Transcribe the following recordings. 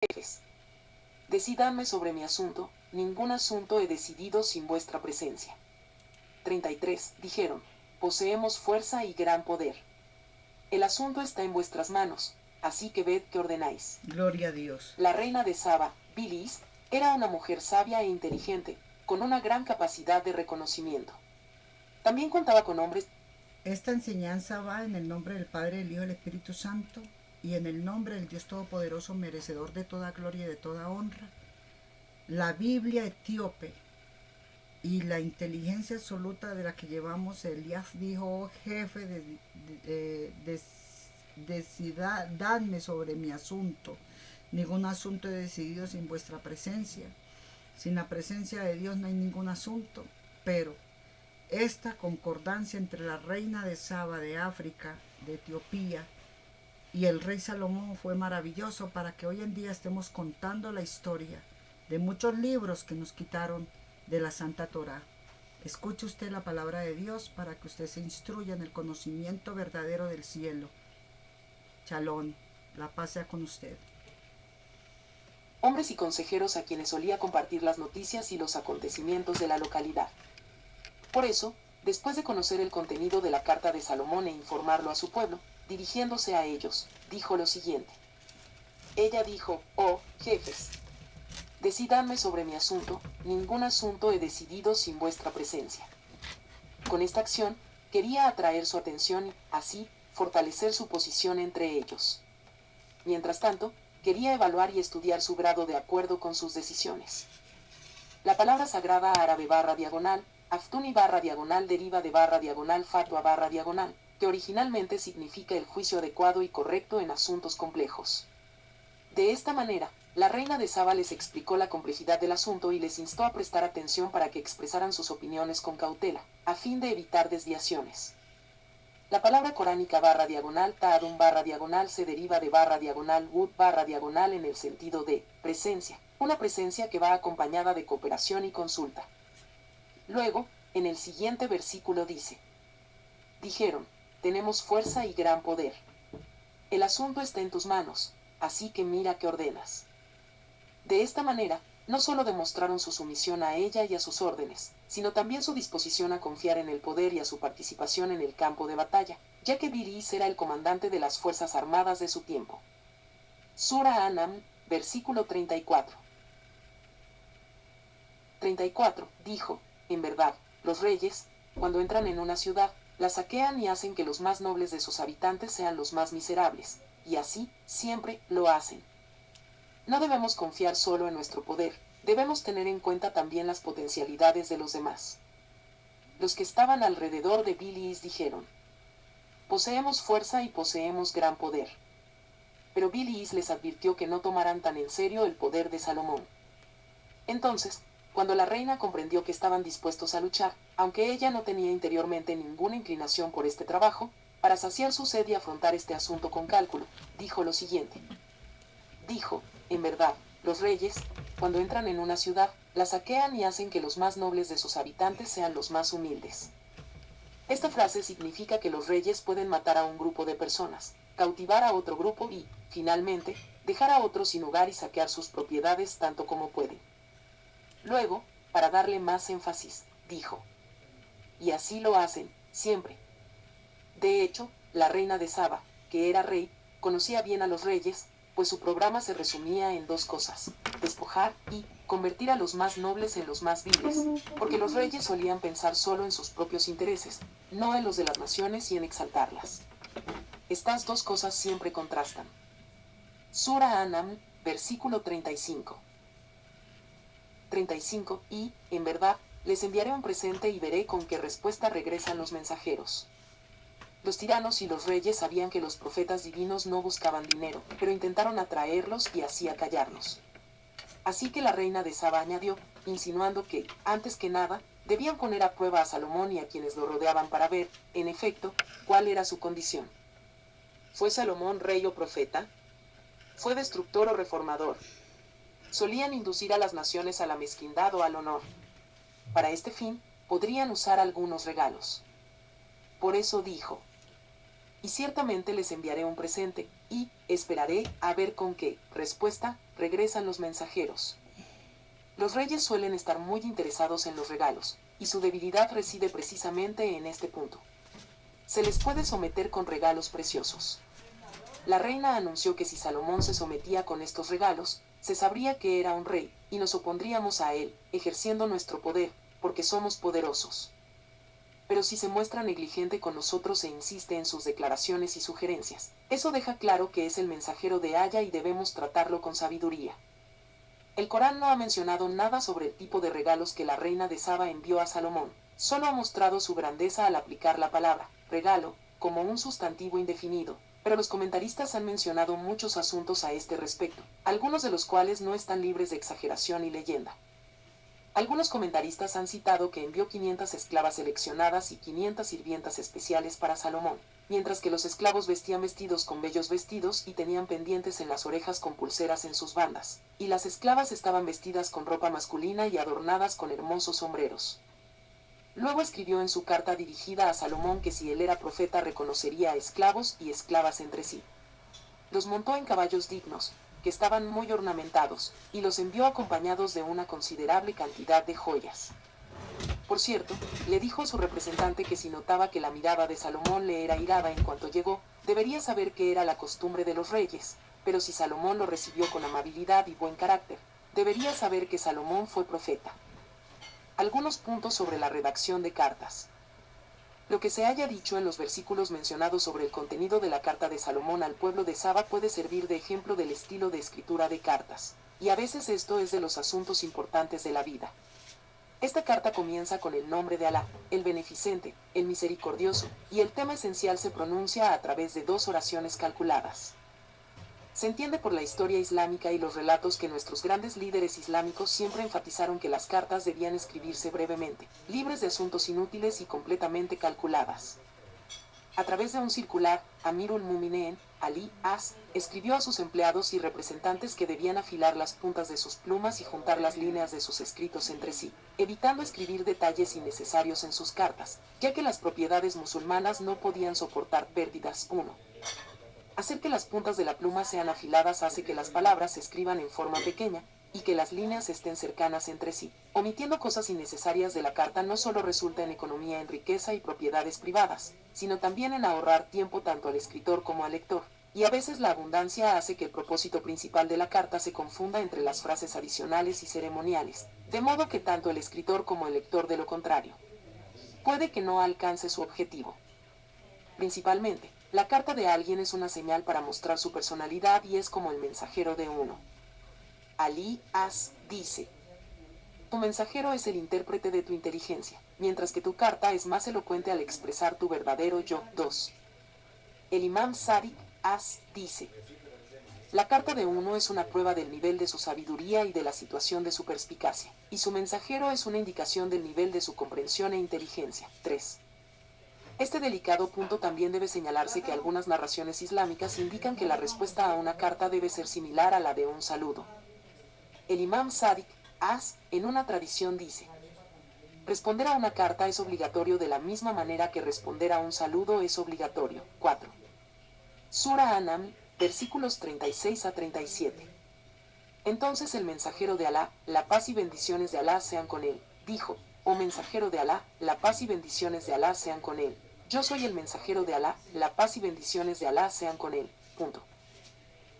jefes, decidadme sobre mi asunto, ningún asunto he decidido sin vuestra presencia. 33. Dijeron, poseemos fuerza y gran poder. El asunto está en vuestras manos, así que ved qué ordenáis. Gloria a Dios. La reina de Saba, Bilis, era una mujer sabia e inteligente, con una gran capacidad de reconocimiento. También contaba con hombres. Esta enseñanza va en el nombre del Padre, del Hijo y del Espíritu Santo, y en el nombre del Dios Todopoderoso, merecedor de toda gloria y de toda honra. La Biblia etíope y la inteligencia absoluta de la que llevamos, Elías dijo, oh, jefe, decidadme sobre mi asunto. Ningún asunto he decidido sin vuestra presencia. Sin la presencia de Dios no hay ningún asunto. Pero esta concordancia entre la reina de Saba de África, de Etiopía, y el rey Salomón fue maravilloso para que hoy en día estemos contando la historia de muchos libros que nos quitaron de la Santa Torá. Escuche usted la palabra de Dios para que usted se instruya en el conocimiento verdadero del cielo. Shalom, la paz sea con usted. Hombres y consejeros a quienes solía compartir las noticias y los acontecimientos de la localidad. Por eso, después de conocer el contenido de la carta de Salomón e informarlo a su pueblo, dirigiéndose a ellos, dijo lo siguiente. Ella dijo, oh, jefes, decidadme sobre mi asunto, ningún asunto he decidido sin vuestra presencia. Con esta acción, quería atraer su atención y, así, fortalecer su posición entre ellos. Mientras tanto, quería evaluar y estudiar su grado de acuerdo con sus decisiones. La palabra sagrada árabe /diagonal, Aftuni /diagonal deriva de /diagonal fatwa /diagonal, que originalmente significa el juicio adecuado y correcto en asuntos complejos. De esta manera, la reina de Saba les explicó la complejidad del asunto y les instó a prestar atención para que expresaran sus opiniones con cautela, a fin de evitar desviaciones. La palabra coránica /diagonal ta'adun /diagonal se deriva de /diagonal wud /diagonal en el sentido de presencia, una presencia que va acompañada de cooperación y consulta. Luego, en el siguiente versículo dice, dijeron, tenemos fuerza y gran poder. El asunto está en tus manos, así que mira qué ordenas. De esta manera, no solo demostraron su sumisión a ella y a sus órdenes, sino también su disposición a confiar en el poder y a su participación en el campo de batalla, ya que Bilis era el comandante de las fuerzas armadas de su tiempo. Sura Anam, versículo 34. 34. Dijo, en verdad, los reyes, cuando entran en una ciudad, la saquean y hacen que los más nobles de sus habitantes sean los más miserables, y así, siempre, lo hacen. No debemos confiar solo en nuestro poder, debemos tener en cuenta también las potencialidades de los demás. Los que estaban alrededor de Bilis dijeron, poseemos fuerza y poseemos gran poder. Pero Bilis les advirtió que no tomaran tan en serio el poder de Salomón. Entonces, cuando la reina comprendió que estaban dispuestos a luchar, aunque ella no tenía interiormente ninguna inclinación por este trabajo, para saciar su sed y afrontar este asunto con cálculo, dijo lo siguiente. Dijo, en verdad, los reyes, cuando entran en una ciudad, la saquean y hacen que los más nobles de sus habitantes sean los más humildes. Esta frase significa que los reyes pueden matar a un grupo de personas, cautivar a otro grupo y, finalmente, dejar a otros sin hogar y saquear sus propiedades tanto como pueden. Luego, para darle más énfasis, dijo, y así lo hacen, siempre. De hecho, la reina de Saba, que era rey, conocía bien a los reyes, pues su programa se resumía en dos cosas, despojar y convertir a los más nobles en los más viles, porque los reyes solían pensar solo en sus propios intereses, no en los de las naciones y en exaltarlas. Estas dos cosas siempre contrastan. Sura Anam, versículo 35. 35. Y, en verdad, les enviaré un presente y veré con qué respuesta regresan los mensajeros. Los tiranos y los reyes sabían que los profetas divinos no buscaban dinero, pero intentaron atraerlos y así acallarlos. Así que la reina de Saba añadió, insinuando que, antes que nada, debían poner a prueba a Salomón y a quienes lo rodeaban para ver, en efecto, cuál era su condición. ¿Fue Salomón rey o profeta? ¿Fue destructor o reformador? Solían inducir a las naciones a la mezquindad o al honor. Para este fin, podrían usar algunos regalos. Por eso dijo, y ciertamente les enviaré un presente, y esperaré a ver con qué respuesta regresan los mensajeros. Los reyes suelen estar muy interesados en los regalos, y su debilidad reside precisamente en este punto. Se les puede someter con regalos preciosos. La reina anunció que si Salomón se sometía con estos regalos, se sabría que era un rey, y nos opondríamos a él, ejerciendo nuestro poder, porque somos poderosos. Pero si se muestra negligente con nosotros e insiste en sus declaraciones y sugerencias, eso deja claro que es el mensajero de Aya y debemos tratarlo con sabiduría. El Corán no ha mencionado nada sobre el tipo de regalos que la reina de Saba envió a Salomón, solo ha mostrado su grandeza al aplicar la palabra regalo como un sustantivo indefinido, pero los comentaristas han mencionado muchos asuntos a este respecto, algunos de los cuales no están libres de exageración y leyenda. Algunos comentaristas han citado que envió 500 esclavas seleccionadas y 500 sirvientas especiales para Salomón, mientras que los esclavos vestían vestidos con bellos vestidos y tenían pendientes en las orejas con pulseras en sus bandas, y las esclavas estaban vestidas con ropa masculina y adornadas con hermosos sombreros. Luego escribió en su carta dirigida a Salomón que si él era profeta reconocería a esclavos y esclavas entre sí. Los montó en caballos dignos, que estaban muy ornamentados, y los envió acompañados de una considerable cantidad de joyas. Por cierto, le dijo a su representante que si notaba que la mirada de Salomón le era irada en cuanto llegó, debería saber que era la costumbre de los reyes, pero si Salomón lo recibió con amabilidad y buen carácter, debería saber que Salomón fue profeta. Algunos puntos sobre la redacción de cartas. Lo que se haya dicho en los versículos mencionados sobre el contenido de la carta de Salomón al pueblo de Saba puede servir de ejemplo del estilo de escritura de cartas, y a veces esto es de los asuntos importantes de la vida. Esta carta comienza con el nombre de Alá, el beneficente, el misericordioso, y el tema esencial se pronuncia a través de 2 oraciones calculadas. Se entiende por la historia islámica y los relatos que nuestros grandes líderes islámicos siempre enfatizaron que las cartas debían escribirse brevemente, libres de asuntos inútiles y completamente calculadas. A través de un circular, Amirul Mu'minin, Ali As, escribió a sus empleados y representantes que debían afilar las puntas de sus plumas y juntar las líneas de sus escritos entre sí, evitando escribir detalles innecesarios en sus cartas, ya que las propiedades musulmanas no podían soportar pérdidas. 1. Hacer que las puntas de la pluma sean afiladas hace que las palabras se escriban en forma pequeña, y que las líneas estén cercanas entre sí. Omitiendo cosas innecesarias de la carta no solo resulta en economía en riqueza y propiedades privadas, sino también en ahorrar tiempo tanto al escritor como al lector, y a veces la abundancia hace que el propósito principal de la carta se confunda entre las frases adicionales y ceremoniales, de modo que tanto el escritor como el lector de lo contrario puede que no alcance su objetivo. Principalmente, la carta de alguien es una señal para mostrar su personalidad y es como el mensajero de uno. Ali As dice: tu mensajero es el intérprete de tu inteligencia, mientras que tu carta es más elocuente al expresar tu verdadero yo. 2. El imam Sadiq As dice: la carta de uno es una prueba del nivel de su sabiduría y de la situación de su perspicacia, y su mensajero es una indicación del nivel de su comprensión e inteligencia. 3. Este delicado punto también debe señalarse que algunas narraciones islámicas indican que la respuesta a una carta debe ser similar a la de un saludo. El imam Sadiq As, en una tradición dice: responder a una carta es obligatorio de la misma manera que responder a un saludo es obligatorio. 4. Sura An-Naml, versículos 36 a 37. Entonces el mensajero de Alá, la paz y bendiciones de Alá sean con él, dijo: oh mensajero de Alá, la paz y bendiciones de Alá sean con él. Yo soy el mensajero de Alá, la paz y bendiciones de Alá sean con él. Punto.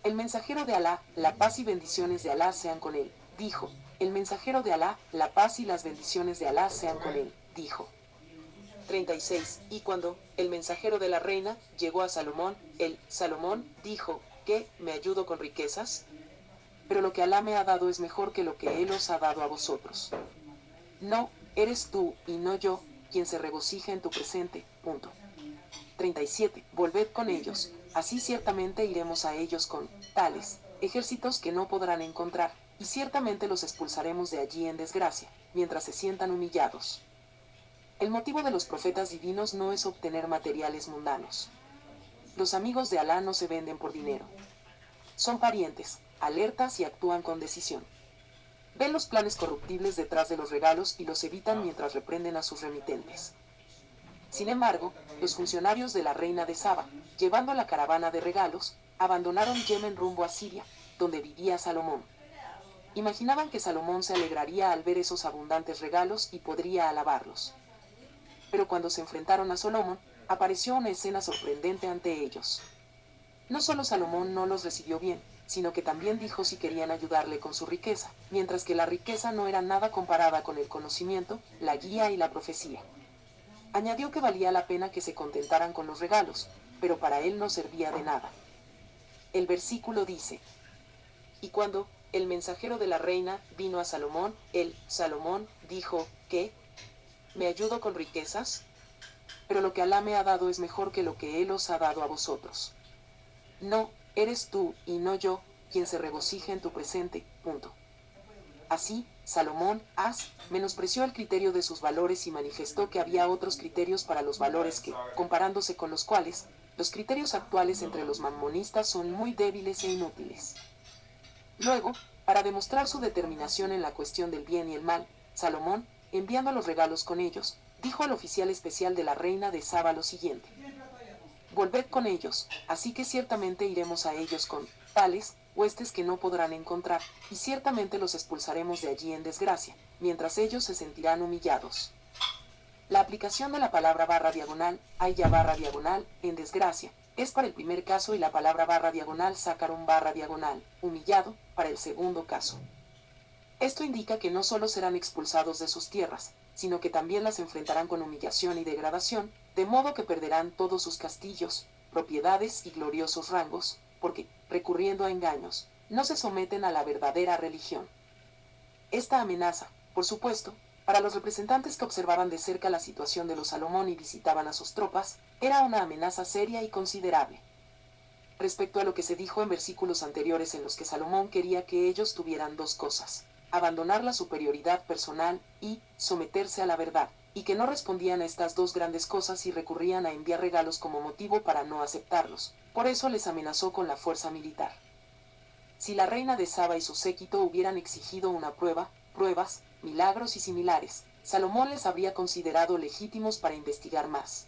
El mensajero de Alá, la paz y bendiciones de Alá sean con él, dijo. El mensajero de Alá, la paz y las bendiciones de Alá sean con él, dijo. 36. Y cuando el mensajero de la reina llegó a Salomón, Salomón dijo: ¿qué, me ayudo con riquezas? Pero lo que Alá me ha dado es mejor que lo que él os ha dado a vosotros. No, eres tú, y no yo, quien se regocija en tu presente. Punto. 37. Volved con ellos, así ciertamente iremos a ellos con tales ejércitos que no podrán encontrar, y ciertamente los expulsaremos de allí en desgracia, mientras se sientan humillados. El motivo de los profetas divinos no es obtener materiales mundanos. Los amigos de Alá no se venden por dinero. Son parientes, alertas y actúan con decisión. Ven los planes corruptibles detrás de los regalos y los evitan mientras reprenden a sus remitentes. Sin embargo, los funcionarios de la reina de Saba, llevando la caravana de regalos, abandonaron Yemen rumbo a Siria, donde vivía Salomón. Imaginaban que Salomón se alegraría al ver esos abundantes regalos y podría alabarlos. Pero cuando se enfrentaron a Salomón, apareció una escena sorprendente ante ellos. No solo Salomón no los recibió bien, sino que también dijo si querían ayudarle con su riqueza, mientras que la riqueza no era nada comparada con el conocimiento, la guía y la profecía. Añadió que valía la pena que se contentaran con los regalos, pero para él no servía de nada. El versículo dice: y cuando el mensajero de la reina vino a Salomón, Salomón, dijo, ¿qué? ¿Me ayudo con riquezas? Pero lo que Alá me ha dado es mejor que lo que él os ha dado a vosotros. No, eres tú, y no yo, quien se regocija en tu presente, punto. Así, Salomón, menospreció el criterio de sus valores y manifestó que había otros criterios para los valores que, comparándose con los cuales, los criterios actuales entre los mamonistas son muy débiles e inútiles. Luego, para demostrar su determinación en la cuestión del bien y el mal, Salomón, enviando los regalos con ellos, dijo al oficial especial de la reina de Saba lo siguiente: volved con ellos, así que ciertamente iremos a ellos con tales huestes que no podrán encontrar, y ciertamente los expulsaremos de allí en desgracia, mientras ellos se sentirán humillados. La aplicación de la palabra /, en desgracia, es para el primer caso y la palabra /, sacaron /, humillado, para el segundo caso. Esto indica que no solo serán expulsados de sus tierras, sino que también las enfrentarán con humillación y degradación, de modo que perderán todos sus castillos, propiedades y gloriosos rangos, porque, recurriendo a engaños, no se someten a la verdadera religión. Esta amenaza, por supuesto, para los representantes que observaban de cerca la situación de los Salomón y visitaban a sus tropas, era una amenaza seria y considerable. Respecto a lo que se dijo en versículos anteriores en los que Salomón quería que ellos tuvieran dos cosas: abandonar la superioridad personal y someterse a la verdad, y que no respondían a estas dos grandes cosas y recurrían a enviar regalos como motivo para no aceptarlos. Por eso les amenazó con la fuerza militar. Si la reina de Saba y su séquito hubieran exigido una pruebas, milagros y similares, Salomón les habría considerado legítimos para investigar más.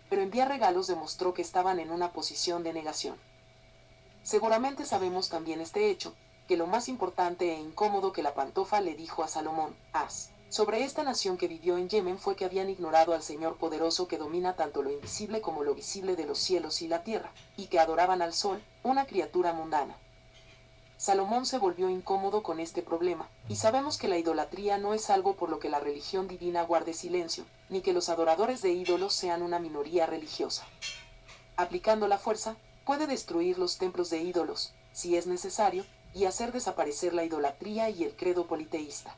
Pero enviar regalos demostró que estaban en una posición de negación. Seguramente sabemos también este hecho, que lo más importante e incómodo que la pantofa le dijo a Salomón, sobre esta nación que vivió en Yemen fue que habían ignorado al Señor poderoso que domina tanto lo invisible como lo visible de los cielos y la tierra, y que adoraban al sol, una criatura mundana. Salomón se volvió incómodo con este problema, y sabemos que la idolatría no es algo por lo que la religión divina guarde silencio, ni que los adoradores de ídolos sean una minoría religiosa. Aplicando la fuerza, puede destruir los templos de ídolos, si es necesario, y hacer desaparecer la idolatría y el credo politeísta.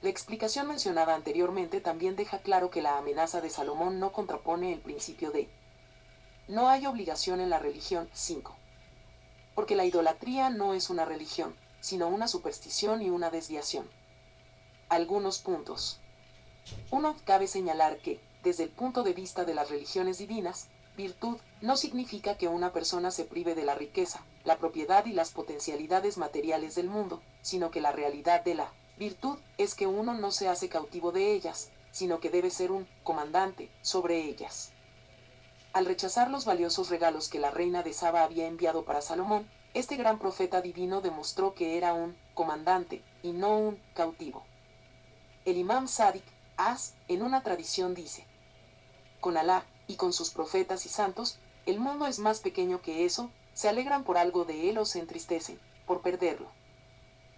La explicación mencionada anteriormente también deja claro que la amenaza de Salomón no contrapone el principio de no hay obligación en la religión. 5. Porque la idolatría no es una religión, sino una superstición y una desviación. Algunos puntos. 1. Cabe señalar que, desde el punto de vista de las religiones divinas, virtud no significa que una persona se prive de la riqueza, la propiedad y las potencialidades materiales del mundo, sino que la realidad de la virtud es que uno no se hace cautivo de ellas, sino que debe ser un comandante sobre ellas. Al rechazar los valiosos regalos que la reina de Saba había enviado para Salomón, este gran profeta divino demostró que era un comandante y no un cautivo. El imam Sadiq, en una tradición dice: con Alá y con sus profetas y santos, el mundo es más pequeño que eso, se alegran por algo de él o se entristecen por perderlo.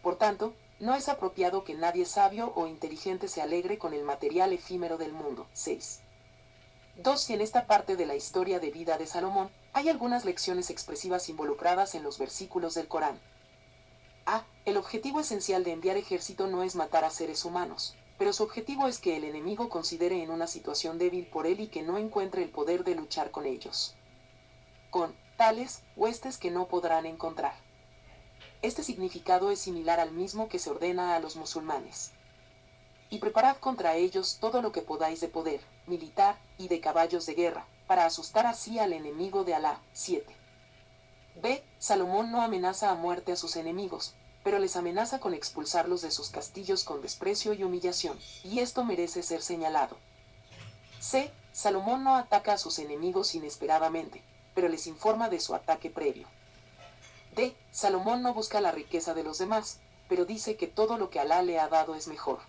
Por tanto, no es apropiado que nadie sabio o inteligente se alegre con el material efímero del mundo. 6. 2. En esta parte de la historia de vida de Salomón, hay algunas lecciones expresivas involucradas en los versículos del Corán. El objetivo esencial de enviar ejército no es matar a seres humanos, pero su objetivo es que el enemigo considere en una situación débil por él y que no encuentre el poder de luchar con ellos. Con tales huestes que no podrán encontrar. Este significado es similar al mismo que se ordena a los musulmanes. Y preparad contra ellos todo lo que podáis de poder militar y de caballos de guerra, para asustar así al enemigo de Alá. 7. Salomón no amenaza a muerte a sus enemigos, pero les amenaza con expulsarlos de sus castillos con desprecio y humillación, y esto merece ser señalado. C. Salomón no ataca a sus enemigos inesperadamente, pero les informa de su ataque previo. D. Salomón no busca la riqueza de los demás, pero dice que todo lo que Alá le ha dado es mejor.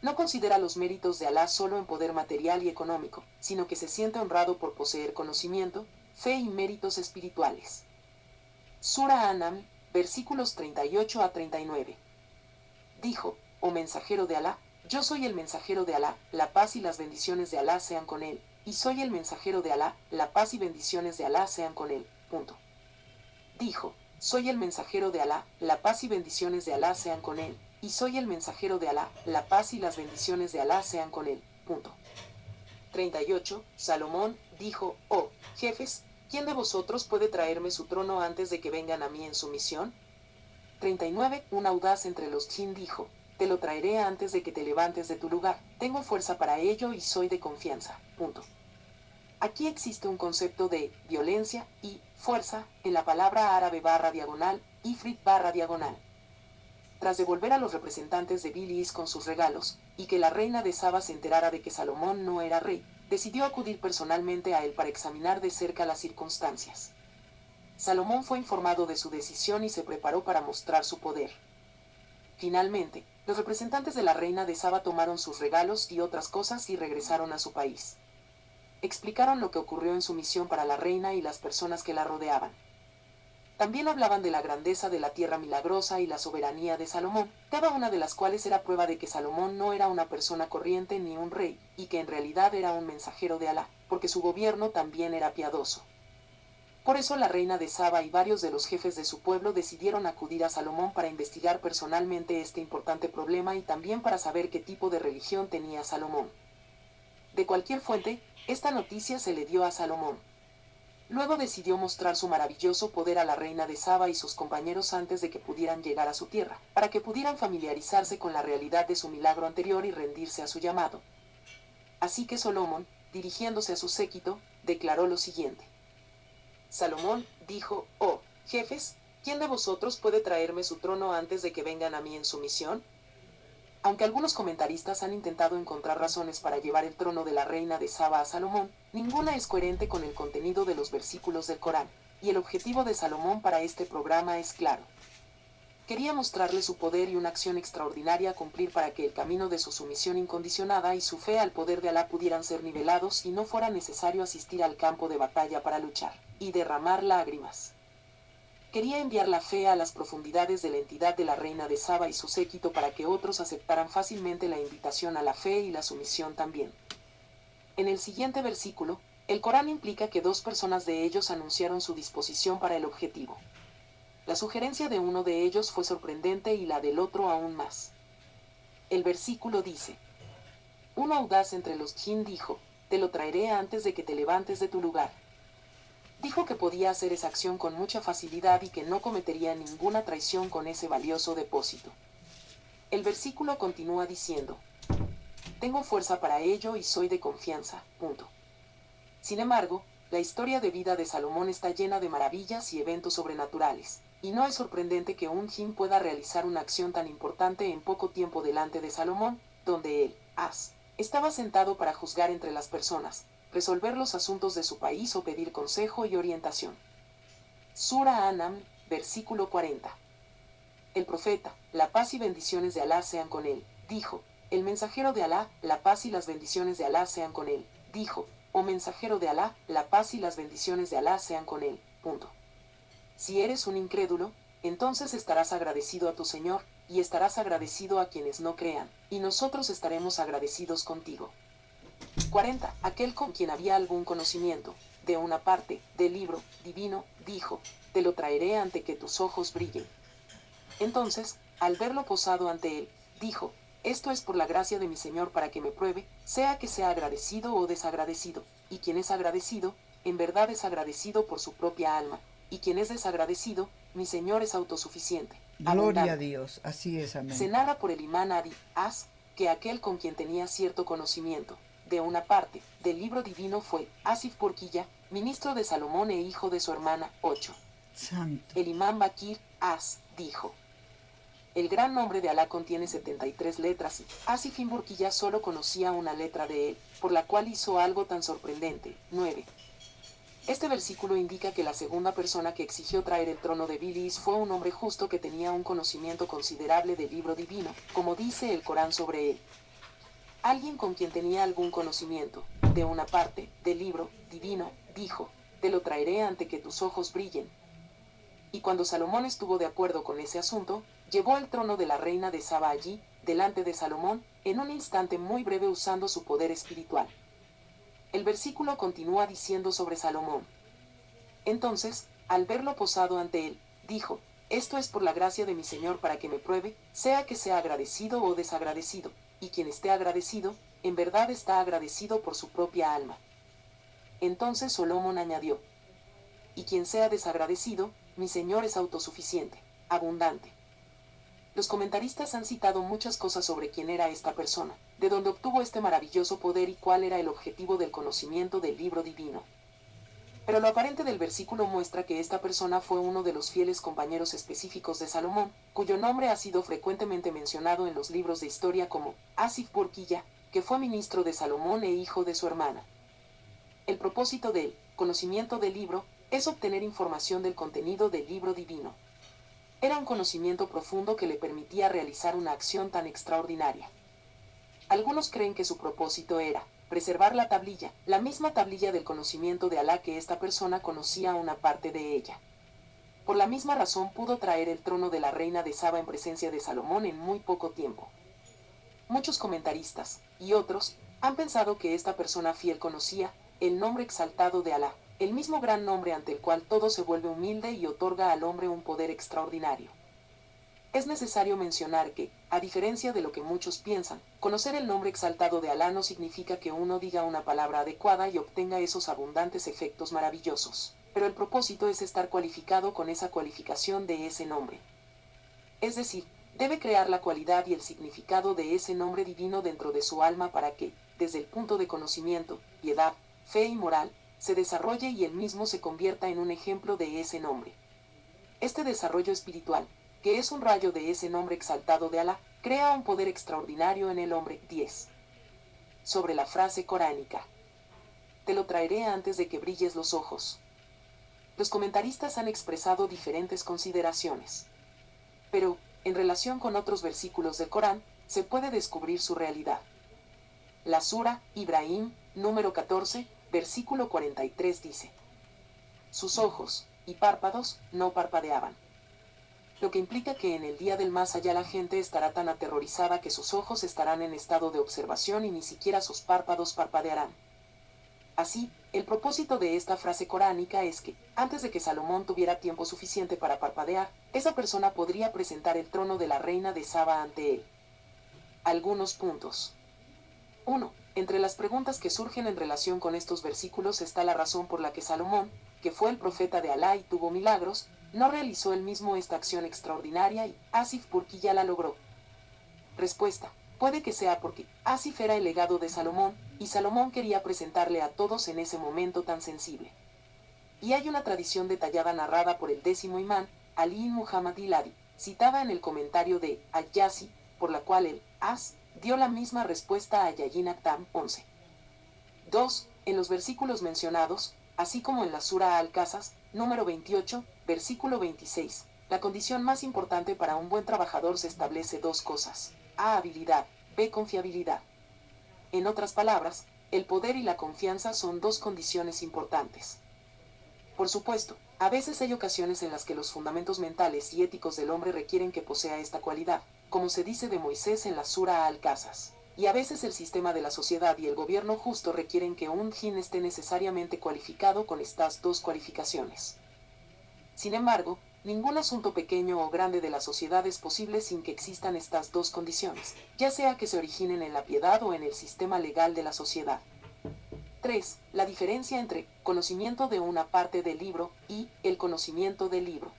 No considera los méritos de Alá solo en poder material y económico, sino que se siente honrado por poseer conocimiento, fe y méritos espirituales. Sura An'am, versículos 38 a 39. Dijo, oh mensajero de Alá, yo soy el mensajero de Alá, la paz y las bendiciones de Alá sean con él, y soy el mensajero de Alá, la paz y bendiciones de Alá sean con él. Punto. Dijo, soy el mensajero de Alá, la paz y bendiciones de Alá sean con él, y soy el mensajero de Alá, la paz y las bendiciones de Alá sean con él. Punto. 38. Salomón dijo, oh, jefes, ¿quién de vosotros puede traerme su trono antes de que vengan a mí en su misión? 39. Un audaz entre los jin dijo, te lo traeré antes de que te levantes de tu lugar, tengo fuerza para ello y soy de confianza. Punto. Aquí existe un concepto de violencia y fuerza en la palabra árabe /diagonal, ifrit /diagonal. Tras devolver a los representantes de Bilis con sus regalos, y que la reina de Saba se enterara de que Salomón no era rey, decidió acudir personalmente a él para examinar de cerca las circunstancias. Salomón fue informado de su decisión y se preparó para mostrar su poder. Finalmente, los representantes de la reina de Saba tomaron sus regalos y otras cosas y regresaron a su país. Explicaron lo que ocurrió en su misión para la reina y las personas que la rodeaban. También hablaban de la grandeza de la tierra milagrosa y la soberanía de Salomón, cada una de las cuales era prueba de que Salomón no era una persona corriente ni un rey, y que en realidad era un mensajero de Alá, porque su gobierno también era piadoso. Por eso la reina de Saba y varios de los jefes de su pueblo decidieron acudir a Salomón para investigar personalmente este importante problema y también para saber qué tipo de religión tenía Salomón. De cualquier fuente, esta noticia se le dio a Salomón. Luego decidió mostrar su maravilloso poder a la reina de Saba y sus compañeros antes de que pudieran llegar a su tierra, para que pudieran familiarizarse con la realidad de su milagro anterior y rendirse a su llamado. Así que Salomón, dirigiéndose a su séquito, declaró lo siguiente. Salomón dijo, oh, jefes, ¿quién de vosotros puede traerme su trono antes de que vengan a mí en su misión? Aunque algunos comentaristas han intentado encontrar razones para llevar el trono de la reina de Saba a Salomón, ninguna es coherente con el contenido de los versículos del Corán, y el objetivo de Salomón para este programa es claro. Quería mostrarle su poder y una acción extraordinaria a cumplir para que el camino de su sumisión incondicionada y su fe al poder de Alá pudieran ser nivelados y no fuera necesario asistir al campo de batalla para luchar, y derramar lágrimas. Quería enviar la fe a las profundidades de la entidad de la reina de Saba y su séquito para que otros aceptaran fácilmente la invitación a la fe y la sumisión también. En el siguiente versículo, el Corán implica que dos personas de ellos anunciaron su disposición para el objetivo. La sugerencia de uno de ellos fue sorprendente y la del otro aún más. El versículo dice, un audaz entre los jin dijo, te lo traeré antes de que te levantes de tu lugar. Dijo que podía hacer esa acción con mucha facilidad y que no cometería ninguna traición con ese valioso depósito. El versículo continúa diciendo, tengo fuerza para ello y soy de confianza. Punto. Sin embargo, la historia de vida de Salomón está llena de maravillas y eventos sobrenaturales, y no es sorprendente que un jin pueda realizar una acción tan importante en poco tiempo delante de Salomón, donde él, estaba sentado para juzgar entre las personas, resolver los asuntos de su país o pedir consejo y orientación. Sura An'am, versículo 40. El profeta, la paz y bendiciones de Alá sean con él, dijo, el mensajero de Alá, la paz y las bendiciones de Alá sean con él, dijo, oh mensajero de Alá, la paz y las bendiciones de Alá sean con él. Punto. Si eres un incrédulo, entonces estarás agradecido a tu Señor, y estarás agradecido a quienes no crean, y nosotros estaremos agradecidos contigo. 40. Aquel con quien había algún conocimiento, de una parte, del libro divino, dijo, te lo traeré ante que tus ojos brillen. Entonces, al verlo posado ante él, dijo, esto es por la gracia de mi Señor para que me pruebe, sea que sea agradecido o desagradecido, y quien es agradecido, en verdad es agradecido por su propia alma, y quien es desagradecido, mi Señor es autosuficiente. Gloria a Dios, así es, amén. Se narra por el imán Adi que aquel con quien tenía cierto conocimiento, de una parte, del libro divino fue Asif Porquilla, ministro de Salomón e hijo de su hermana, 8. Santo. El imán Bakir, dijo, El gran nombre de Alá contiene 73 letras y Asif ibn Burkiya solo conocía una letra de él, por la cual hizo algo tan sorprendente. 9. Este versículo indica que la segunda persona que exigió traer el trono de Bilis fue un hombre justo que tenía un conocimiento considerable del libro divino, como dice el Corán sobre él. Alguien con quien tenía algún conocimiento, de una parte, del libro divino, dijo, te lo traeré ante que tus ojos brillen. Y cuando Salomón estuvo de acuerdo con ese asunto, llevó el trono de la reina de Saba allí, delante de Salomón, en un instante muy breve usando su poder espiritual. El versículo continúa diciendo sobre Salomón. Entonces, al verlo posado ante él, dijo, esto es por la gracia de mi Señor para que me pruebe, sea que sea agradecido o desagradecido, y quien esté agradecido, en verdad está agradecido por su propia alma. Entonces Salomón añadió, y quien sea desagradecido, mi Señor es autosuficiente, abundante. Los comentaristas han citado muchas cosas sobre quién era esta persona, de dónde obtuvo este maravilloso poder y cuál era el objetivo del conocimiento del libro divino. Pero lo aparente del versículo muestra que esta persona fue uno de los fieles compañeros específicos de Salomón, cuyo nombre ha sido frecuentemente mencionado en los libros de historia como Asif Burkiya, que fue ministro de Salomón e hijo de su hermana. El propósito del conocimiento del libro es obtener información del contenido del libro divino. Era un conocimiento profundo que le permitía realizar una acción tan extraordinaria. Algunos creen que su propósito era preservar la tablilla, la misma tablilla del conocimiento de Alá que esta persona conocía una parte de ella. Por la misma razón pudo traer el trono de la reina de Saba en presencia de Salomón en muy poco tiempo. Muchos comentaristas, y otros, han pensado que esta persona fiel conocía el nombre exaltado de Alá, el mismo gran nombre ante el cual todo se vuelve humilde y otorga al hombre un poder extraordinario. Es necesario mencionar que, a diferencia de lo que muchos piensan, conocer el nombre exaltado de Alá no significa que uno diga una palabra adecuada y obtenga esos abundantes efectos maravillosos, pero el propósito es estar cualificado con esa cualificación de ese nombre. Es decir, debe crear la cualidad y el significado de ese nombre divino dentro de su alma para que, desde el punto de conocimiento, piedad, fe y moral, se desarrolle y él mismo se convierta en un ejemplo de ese nombre. Este desarrollo espiritual, que es un rayo de ese nombre exaltado de Alá, crea un poder extraordinario en el hombre. 10. Sobre la frase coránica. Te lo traeré antes de que brilles los ojos. Los comentaristas han expresado diferentes consideraciones. Pero, en relación con otros versículos del Corán, se puede descubrir su realidad. La Sura, Ibrahim, número 14, versículo 43 dice: sus ojos y párpados no parpadeaban. Lo que implica que en el día del más allá la gente estará tan aterrorizada que sus ojos estarán en estado de observación y ni siquiera sus párpados parpadearán. Así, el propósito de esta frase coránica es que, antes de que Salomón tuviera tiempo suficiente para parpadear, esa persona podría presentar el trono de la reina de Saba ante él. Algunos puntos. 1. Entre las preguntas que surgen en relación con estos versículos está la razón por la que Salomón, que fue el profeta de Alá y tuvo milagros, no realizó él mismo esta acción extraordinaria y Asif Burkiya la logró. Respuesta. Puede que sea porque Asif era el legado de Salomón, y Salomón quería presentarle a todos en ese momento tan sensible. Y hay una tradición detallada narrada por el 10º imán, Ali Muhammad Hiladi, citada en el comentario de Al-Yazi, por la cual el As dio la misma respuesta a Yayin Aktam 11. 2. En los versículos mencionados, así como en la Sura Al-Qasas, número 28, versículo 26, la condición más importante para un buen trabajador se establece dos cosas: A. Habilidad, B. Confiabilidad. En otras palabras, el poder y la confianza son dos condiciones importantes. Por supuesto, a veces hay ocasiones en las que los fundamentos mentales y éticos del hombre requieren que posea esta cualidad, como se dice de Moisés en la Sura Al-Qasas. Y a veces el sistema de la sociedad y el gobierno justo requieren que un jin esté necesariamente cualificado con estas dos cualificaciones. Sin embargo, ningún asunto pequeño o grande de la sociedad es posible sin que existan estas dos condiciones, ya sea que se originen en la piedad o en el sistema legal de la sociedad. 3. La diferencia entre conocimiento de una parte del libro y el conocimiento del libro.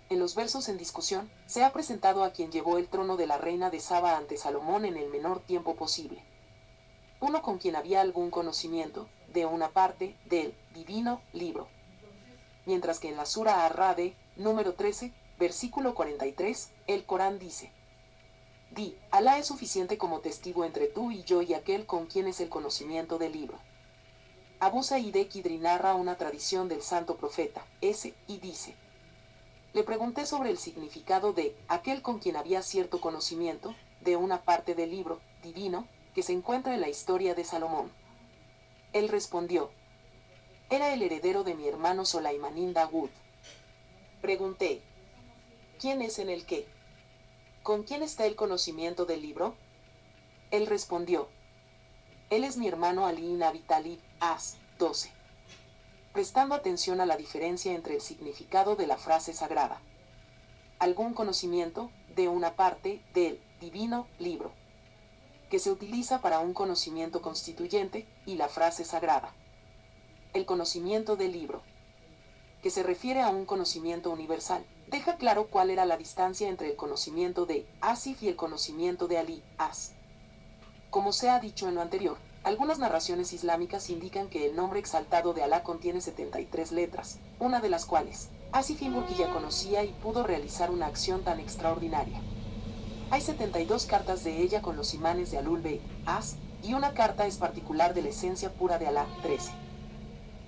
En los versos en discusión, se ha presentado a quien llevó el trono de la reina de Saba ante Salomón en el menor tiempo posible. Uno con quien había algún conocimiento de una parte del divino libro. Mientras que en la Sura Ar-Ra'd, número 13, Versículo 43, el Corán dice: Di, Alá es suficiente como testigo entre tú y yo y aquel con quien es el conocimiento del libro. Abu Sa'id Khidri narra una tradición del santo profeta, y dice: Le pregunté sobre el significado de aquel con quien había cierto conocimiento, de una parte del libro divino, que se encuentra en la historia de Salomón. Él respondió: Era el heredero de mi hermano Solaimanín Dawud. Pregunté: ¿Quién es en el qué? ¿Con quién está el conocimiento del libro? Él respondió: Él es mi hermano Ali ibn Abi Talib, 12. Prestando atención a la diferencia entre el significado de la frase sagrada. Algún conocimiento, de una parte, del divino libro, que se utiliza para un conocimiento constituyente, y la frase sagrada. El conocimiento del libro, que se refiere a un conocimiento universal, deja claro cuál era la distancia entre el conocimiento de Asif y el conocimiento de Ali, Como se ha dicho en lo anterior, algunas narraciones islámicas indican que el nombre exaltado de Alá contiene 73 letras, una de las cuales, Asif ibn ya conocía y pudo realizar una acción tan extraordinaria. Hay 72 cartas de ella con los imanes de Alul Bayt, y una carta es particular de la esencia pura de Alá, 13.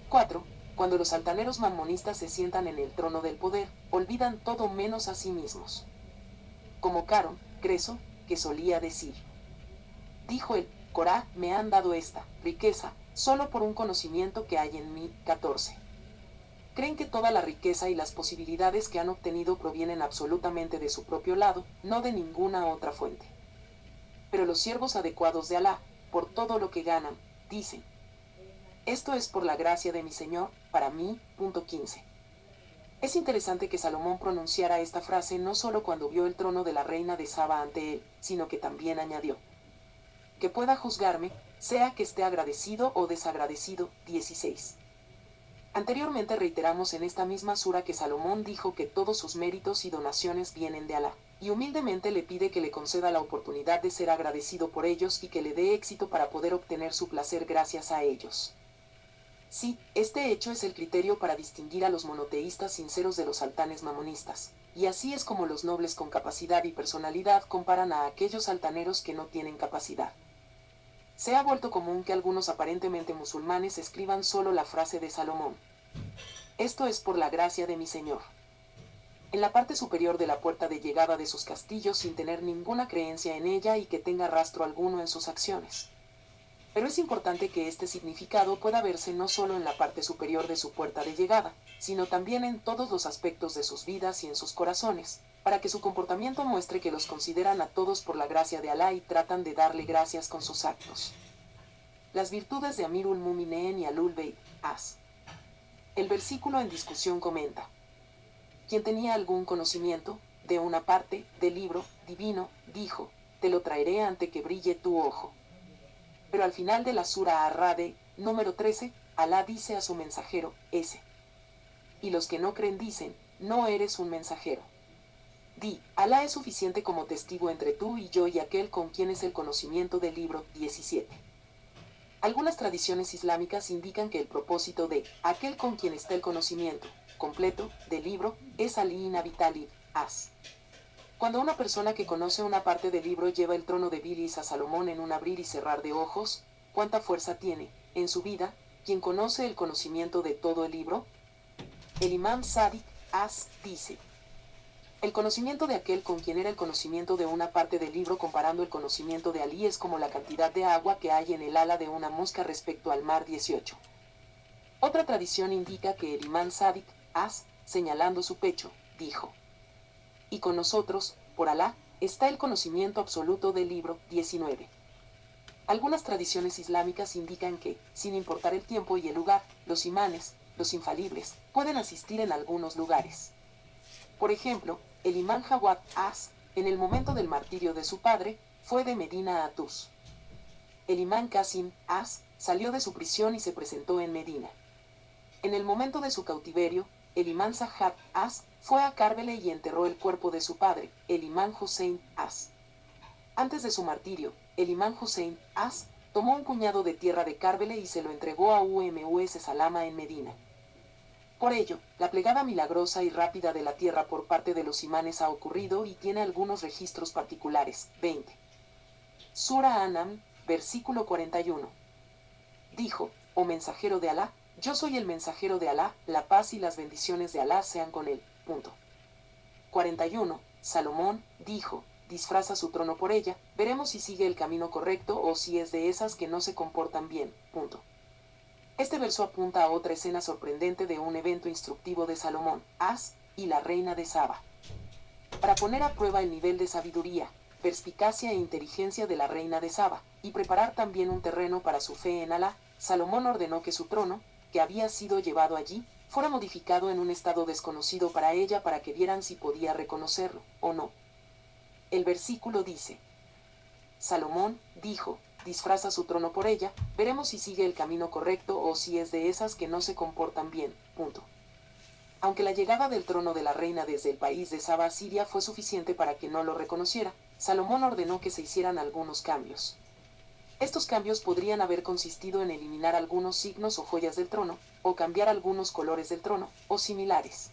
4. Cuando los altaneros mamonistas se sientan en el trono del poder, olvidan todo menos a sí mismos. Como Caron, Creso, que solía decir: Dijo el Corá, me han dado esta riqueza, solo por un conocimiento que hay en mí, 14. Creen que toda la riqueza y las posibilidades que han obtenido provienen absolutamente de su propio lado, no de ninguna otra fuente. Pero los siervos adecuados de Alá, por todo lo que ganan, dicen: Esto es por la gracia de mi Señor, para mí. 15. Es interesante que Salomón pronunciara esta frase no solo cuando vio el trono de la reina de Saba ante él, sino que también añadió: Que pueda juzgarme, sea que esté agradecido o desagradecido. 16. Anteriormente reiteramos en esta misma sura que Salomón dijo que todos sus méritos y donaciones vienen de Alá, y humildemente le pide que le conceda la oportunidad de ser agradecido por ellos y que le dé éxito para poder obtener su placer gracias a ellos. Sí, este hecho es el criterio para distinguir a los monoteístas sinceros de los altanes mamonistas, y así es como los nobles con capacidad y personalidad comparan a aquellos altaneros que no tienen capacidad. Se ha vuelto común que algunos aparentemente musulmanes escriban solo la frase de Salomón: Esto es por la gracia de mi Señor, en la parte superior de la puerta de llegada de sus castillos sin tener ninguna creencia en ella y que tenga rastro alguno en sus acciones. Pero es importante que este significado pueda verse no solo en la parte superior de su puerta de llegada, sino también en todos los aspectos de sus vidas y en sus corazones, para que su comportamiento muestre que los consideran a todos por la gracia de Alá y tratan de darle gracias con sus actos. Las virtudes de Amirul Mu'minin y Alul Bayt, El versículo en discusión comenta: Quien tenía algún conocimiento, de una parte, del libro divino, dijo: Te lo traeré ante que brille tu ojo. Pero al final de la sura Ar-Ra'd, número 13, Alá dice a su mensajero, Y los que no creen dicen: No eres un mensajero. Di, Alá es suficiente como testigo entre tú y yo y aquel con quien es el conocimiento del libro, 17. Algunas tradiciones islámicas indican que el propósito de aquel con quien está el conocimiento completo del libro es Ali ibn Abi Talib, Cuando una persona que conoce una parte del libro lleva el trono de Bilis a Salomón en un abrir y cerrar de ojos, ¿cuánta fuerza tiene, en su vida, quien conoce el conocimiento de todo el libro? El imán Sadiq, dice: El conocimiento de aquel con quien era el conocimiento de una parte del libro comparando el conocimiento de Ali es como la cantidad de agua que hay en el ala de una mosca respecto al mar. 18. Otra tradición indica que el imán Sadiq, señalando su pecho, dijo: Y con nosotros, por Alá, está el conocimiento absoluto del libro. 19. Algunas tradiciones islámicas indican que, sin importar el tiempo y el lugar, los imanes, los infalibles, pueden asistir en algunos lugares. Por ejemplo, el imán Jawad, en el momento del martirio de su padre, fue de Medina a Tus. El imán Qasim, salió de su prisión y se presentó en Medina. En el momento de su cautiverio, el imán Zahab, fue a Karbala y enterró el cuerpo de su padre, el imán Hussein, Antes de su martirio, el imán Hussein, tomó un puñado de tierra de Karbala y se lo entregó a Umm Salama en Medina. Por ello, la plegada milagrosa y rápida de la tierra por parte de los imanes ha ocurrido y tiene algunos registros particulares. 20. Sura Anam, versículo 41. Dijo, oh mensajero de Alá, yo soy el mensajero de Alá, la paz y las bendiciones de Alá sean con él. 41. Salomón dijo, disfraza su trono por ella, veremos si sigue el camino correcto o si es de esas que no se comportan bien. Este verso apunta a otra escena sorprendente de un evento instructivo de Salomón, As, y la reina de Saba. Para poner a prueba el nivel de sabiduría, perspicacia e inteligencia de la reina de Saba, y preparar también un terreno para su fe en Alá, Salomón ordenó que su trono, que había sido llevado allí, fuera modificado en un estado desconocido para ella para que vieran si podía reconocerlo, o no. El versículo dice, Salomón dijo, disfraza su trono por ella, veremos si sigue el camino correcto o si es de esas que no se comportan bien. Aunque la llegada del trono de la reina desde el país de Saba Siria fue suficiente para que no lo reconociera, Salomón ordenó que se hicieran algunos cambios. Estos cambios podrían haber consistido en eliminar algunos signos o joyas del trono, o cambiar algunos colores del trono, o similares.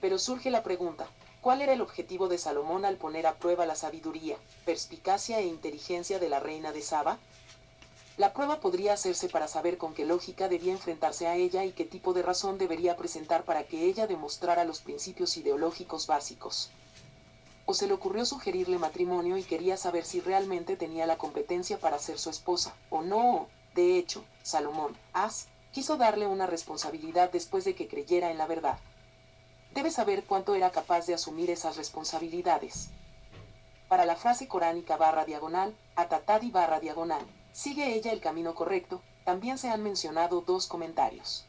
Pero surge la pregunta, ¿cuál era el objetivo de Salomón al poner a prueba la sabiduría, perspicacia e inteligencia de la reina de Saba? La prueba podría hacerse para saber con qué lógica debía enfrentarse a ella y qué tipo de razón debería presentar para que ella demostrara los principios ideológicos básicos. O se le ocurrió sugerirle matrimonio y quería saber si realmente tenía la competencia para ser su esposa, o no. De hecho, Salomón, quiso darle una responsabilidad después de que creyera en la verdad. Debe saber cuánto era capaz de asumir esas responsabilidades. Para la frase coránica /diagonal, atatadi /diagonal, sigue ella el camino correcto, también se han mencionado dos comentarios.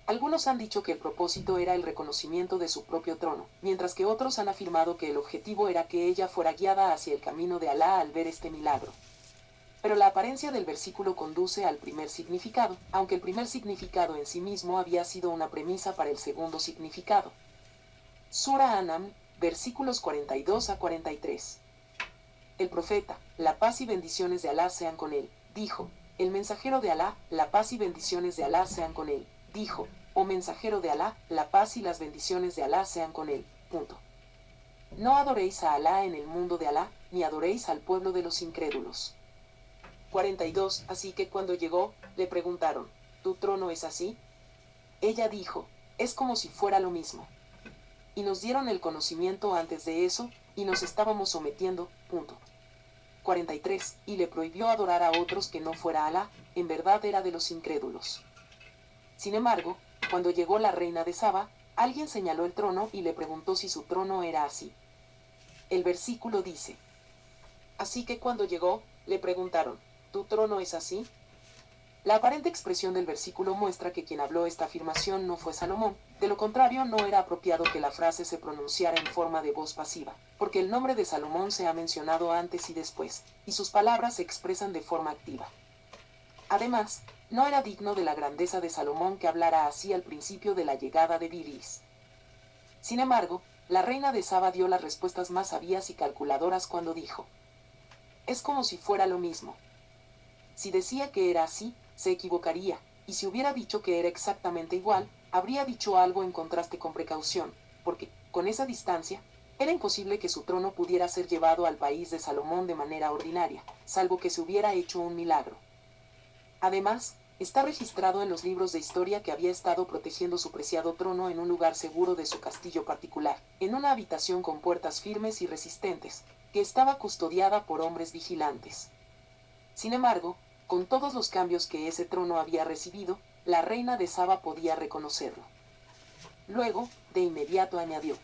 Algunos han dicho que el propósito era el reconocimiento de su propio trono, mientras que otros han afirmado que el objetivo era que ella fuera guiada hacia el camino de Alá al ver este milagro. Pero la apariencia del versículo conduce al primer significado, aunque el primer significado en sí mismo había sido una premisa para el segundo significado. Sura Anam, versículos 42 a 43. El profeta, la paz y bendiciones de Alá sean con él, dijo, el mensajero de Alá, la paz y bendiciones de Alá sean con él, dijo, oh mensajero de Alá, la paz y las bendiciones de Alá sean con él. No adoréis a Alá en el mundo de Alá, ni adoréis al pueblo de los incrédulos. 42. Así que cuando llegó, le preguntaron, ¿tu trono es así? Ella dijo, es como si fuera lo mismo. Y nos dieron el conocimiento antes de eso, y nos estábamos sometiendo. 43. Y le prohibió adorar a otros que no fuera Alá, en verdad era de los incrédulos. Sin embargo, cuando llegó la reina de Saba, alguien señaló el trono y le preguntó si su trono era así. El versículo dice, así que cuando llegó, le preguntaron, ¿tu trono es así? La aparente expresión del versículo muestra que quien habló esta afirmación no fue Salomón, de lo contrario no era apropiado que la frase se pronunciara en forma de voz pasiva, porque el nombre de Salomón se ha mencionado antes y después, y sus palabras se expresan de forma activa. Además, no era digno de la grandeza de Salomón que hablara así al principio de la llegada de Bilqis. Sin embargo, la reina de Saba dio las respuestas más sabias y calculadoras cuando dijo, es como si fuera lo mismo. Si decía que era así, se equivocaría, y si hubiera dicho que era exactamente igual, habría dicho algo en contraste con precaución, porque, con esa distancia, era imposible que su trono pudiera ser llevado al país de Salomón de manera ordinaria, salvo que se hubiera hecho un milagro. Además, está registrado en los libros de historia que había estado protegiendo su preciado trono en un lugar seguro de su castillo particular, en una habitación con puertas firmes y resistentes, que estaba custodiada por hombres vigilantes. Sin embargo, con todos los cambios que ese trono había recibido, la reina de Saba podía reconocerlo. Luego, de inmediato añadió,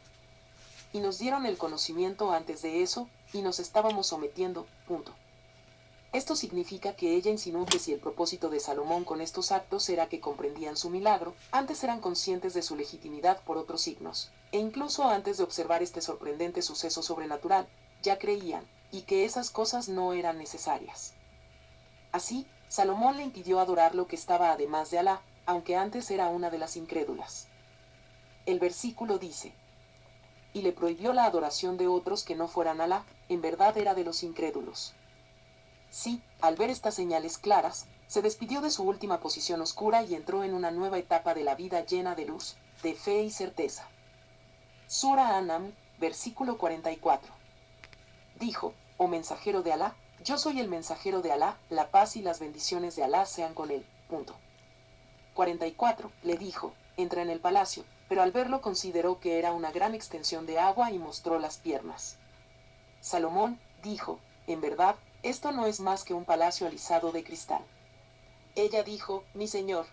y nos dieron el conocimiento antes de eso, y nos estábamos sometiendo. Esto significa que ella insinuó que si el propósito de Salomón con estos actos era que comprendían su milagro, antes eran conscientes de su legitimidad por otros signos, e incluso antes de observar este sorprendente suceso sobrenatural, ya creían, y que esas cosas no eran necesarias. Así, Salomón le impidió adorar lo que estaba además de Alá, aunque antes era una de las incrédulas. El versículo dice, y le prohibió la adoración de otros que no fueran Alá, en verdad era de los incrédulos. Sí, al ver estas señales claras, Se despidió de su última posición oscura y entró en una nueva etapa de la vida llena de luz, de fe y certeza. Sura An-Naml, versículo 44. Dijo: oh mensajero de Alá, yo soy el mensajero de Alá, la paz y las bendiciones de Alá sean con él. 44. Le dijo: entra en el palacio, pero al verlo consideró que era una gran extensión de agua y mostró las piernas. Salomón dijo: en verdad, esto no es más que un palacio alisado de cristal. Ella dijo: mi señor,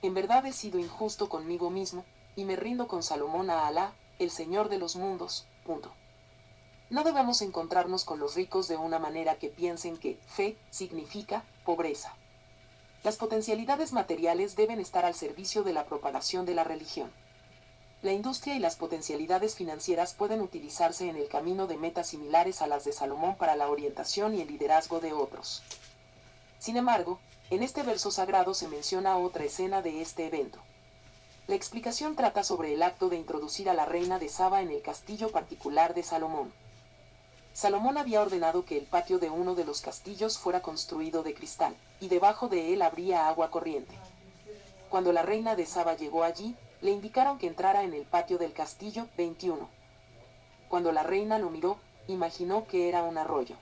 en verdad he sido injusto conmigo mismo, y me rindo con Salomón a Alá, el Señor de los mundos. No debemos encontrarnos con los ricos de una manera que piensen que fe significa pobreza. Las potencialidades materiales deben estar al servicio de la propagación de la religión. La industria y las potencialidades financieras pueden utilizarse en el camino de metas similares a las de Salomón para la orientación y el liderazgo de otros. Sin embargo, en este verso sagrado se menciona otra escena de este evento. La explicación trata sobre el acto de introducir a la reina de Saba en el castillo particular de Salomón. Salomón había ordenado que el patio de uno de los castillos fuera construido de cristal, y debajo de él habría agua corriente. Cuando la reina de Saba llegó allí, le indicaron que entrara en el patio del castillo. 21. Cuando la reina lo miró, imaginó que era un arroyo.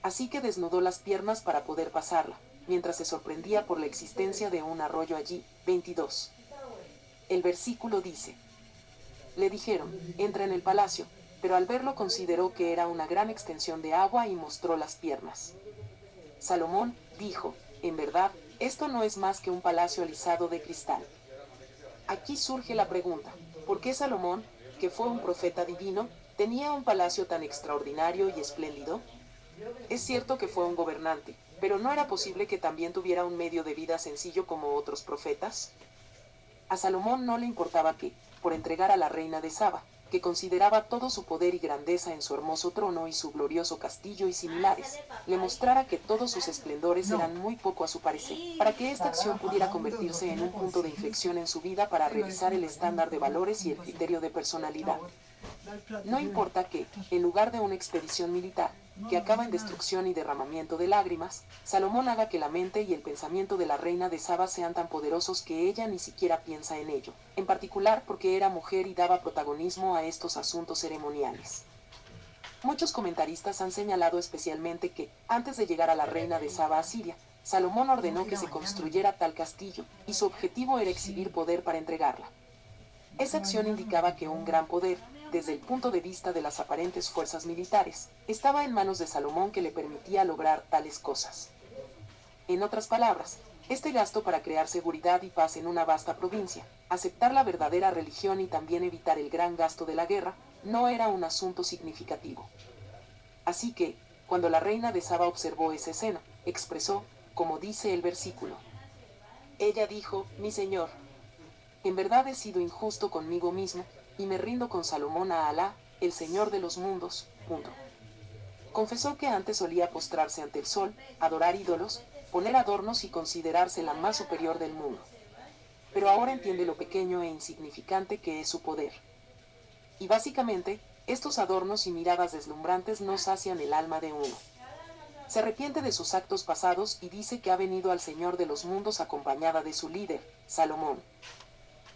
Así que desnudó las piernas para poder pasarla, mientras se sorprendía por la existencia de un arroyo allí. 22. El versículo dice: le dijeron: entra en el palacio, pero al verlo consideró que era una gran extensión de agua y mostró las piernas. Salomón dijo: en verdad, esto no es más que un palacio alisado de cristal. Aquí surge la pregunta: ¿por qué Salomón, que fue un profeta divino, tenía un palacio tan extraordinario y espléndido? Es cierto que fue un gobernante, pero ¿no era posible que también tuviera un medio de vida sencillo como otros profetas? A Salomón no le importaba que, por entregar a la reina de Saba, que consideraba todo su poder y grandeza en su hermoso trono y su glorioso castillo y similares, le mostrara que todos sus esplendores eran muy poco a su parecer, para que esta acción pudiera convertirse en un punto de inflexión en su vida para revisar el estándar de valores y el criterio de personalidad. No importa que, en lugar de una expedición militar, que acaba en destrucción y derramamiento de lágrimas, Salomón haga que la mente y el pensamiento de la reina de Saba sean tan poderosos que ella ni siquiera piensa en ello, en particular porque era mujer y daba protagonismo a estos asuntos ceremoniales. Muchos comentaristas han señalado especialmente que, antes de llegar a la reina de Saba a Siria, Salomón ordenó que se construyera tal castillo, y su objetivo era exhibir poder para entregarla. Esa acción indicaba que un gran poder, desde el punto de vista de las aparentes fuerzas militares, estaba en manos de Salomón, que le permitía lograr tales cosas. En otras palabras, este gasto para crear seguridad y paz en una vasta provincia, aceptar la verdadera religión y también evitar el gran gasto de la guerra, no era un asunto significativo. Así que, cuando la reina de Saba observó esa escena, expresó, como dice el versículo. Ella dijo: mi señor, en verdad he sido injusto conmigo mismo, y me rindo con Salomón a Alá, el Señor de los mundos. Confesó que antes solía postrarse ante el sol, adorar ídolos, poner adornos y considerarse la más superior del mundo. Pero ahora entiende lo pequeño e insignificante que es su poder. Y básicamente, estos adornos y miradas deslumbrantes no sacian el alma de uno. Se arrepiente de sus actos pasados y dice que ha venido al Señor de los mundos acompañada de su líder, Salomón.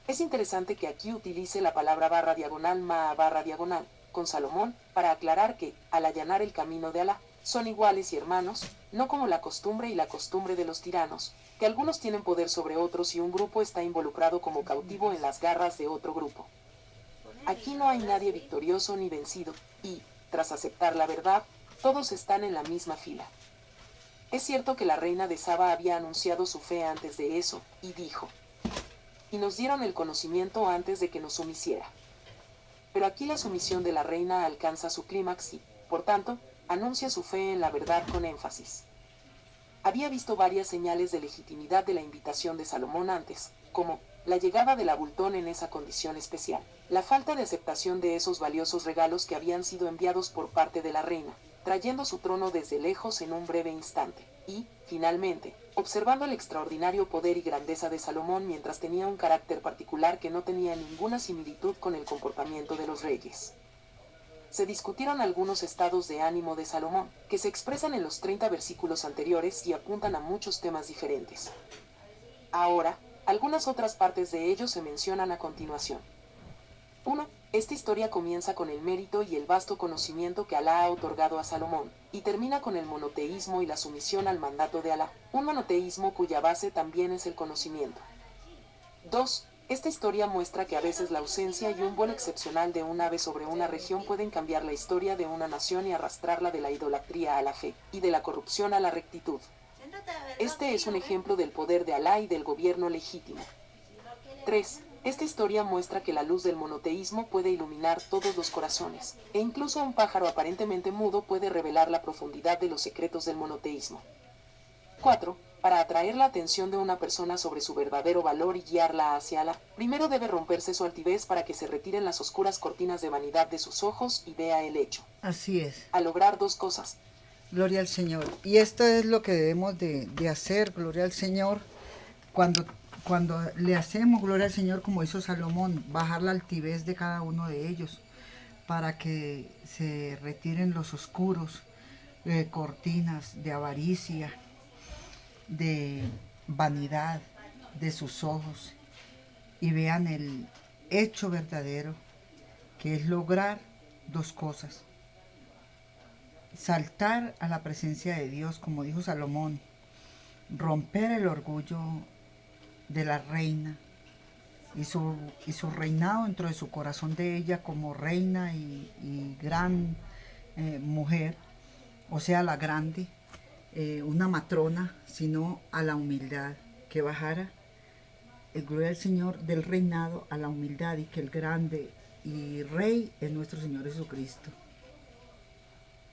Es interesante que aquí utilice la palabra /ma/, con Salomón, para aclarar que, al allanar el camino de Alá, son iguales y hermanos, no como la costumbre y la costumbre de los tiranos, que algunos tienen poder sobre otros y un grupo está involucrado como cautivo en las garras de otro grupo. Aquí no hay nadie victorioso ni vencido, y, tras aceptar la verdad, todos están en la misma fila. Es cierto que la reina de Saba había anunciado su fe antes de eso, y dijo: y nos dieron el conocimiento antes de que nos sumisiera. Pero aquí la sumisión de la reina alcanza su clímax y, por tanto, anuncia su fe en la verdad con énfasis. Había visto varias señales de legitimidad de la invitación de Salomón antes, como la llegada del abultón en esa condición especial, la falta de aceptación de esos valiosos regalos que habían sido enviados por parte de la reina, trayendo su trono desde lejos en un breve instante, y, finalmente, observando el extraordinario poder y grandeza de Salomón mientras tenía un carácter particular que no tenía ninguna similitud con el comportamiento de los reyes. se discutieron algunos estados de ánimo de Salomón, que se expresan en los 30 versículos anteriores y apuntan a muchos temas diferentes. Ahora, algunas otras partes de ellos se mencionan a continuación. 1. Esta historia comienza con el mérito y el vasto conocimiento que Alá ha otorgado a Salomón, y termina con el monoteísmo y la sumisión al mandato de Alá, un monoteísmo cuya base también es el conocimiento. 2. Esta historia muestra que a veces la ausencia y un vuelo excepcional de un ave sobre una región pueden cambiar la historia de una nación y arrastrarla de la idolatría a la fe, y de la corrupción a la rectitud. Este es un ejemplo del poder de Alá y del gobierno legítimo. 3. Esta historia muestra que la luz del monoteísmo puede iluminar todos los corazones, e incluso un pájaro aparentemente mudo puede revelar la profundidad de los secretos del monoteísmo. 4. Para atraer la atención de una persona sobre su verdadero valor y guiarla hacia Alá, primero debe romperse su altivez para que se retiren las oscuras cortinas de vanidad de sus ojos y vea el hecho. Así es. A lograr dos cosas. Gloria al Señor. Y esto es lo que debemos de hacer, gloria al Señor, cuando le hacemos gloria al Señor como hizo Salomón, bajar la altivez de cada uno de ellos para que se retiren los oscuros cortinas de avaricia, de vanidad de sus ojos y vean el hecho verdadero, que es lograr dos cosas: saltar a la presencia de Dios, como dijo Salomón, romper el orgullo de la reina y su reinado dentro de su corazón de ella como reina y gran mujer, o sea, la grande, una matrona, sino a la humildad, que bajara el gloria al Señor del reinado a la humildad, y que el grande y rey es nuestro Señor Jesucristo.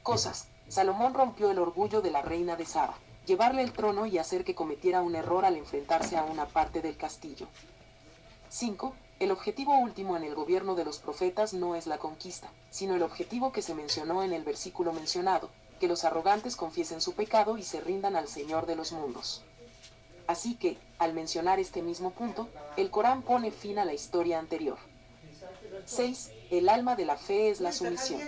Cosas. Salomón rompió el orgullo de la reina de Saba, llevarle el trono y hacer que cometiera un error al enfrentarse a una parte del castillo. 5. El objetivo último en el gobierno de los profetas no es la conquista, sino el objetivo que se mencionó en el versículo mencionado, que los arrogantes confiesen su pecado y se rindan al Señor de los mundos. Así que, al mencionar este mismo punto, el Corán pone fin a la historia anterior. 6. El alma de la fe es la sumisión.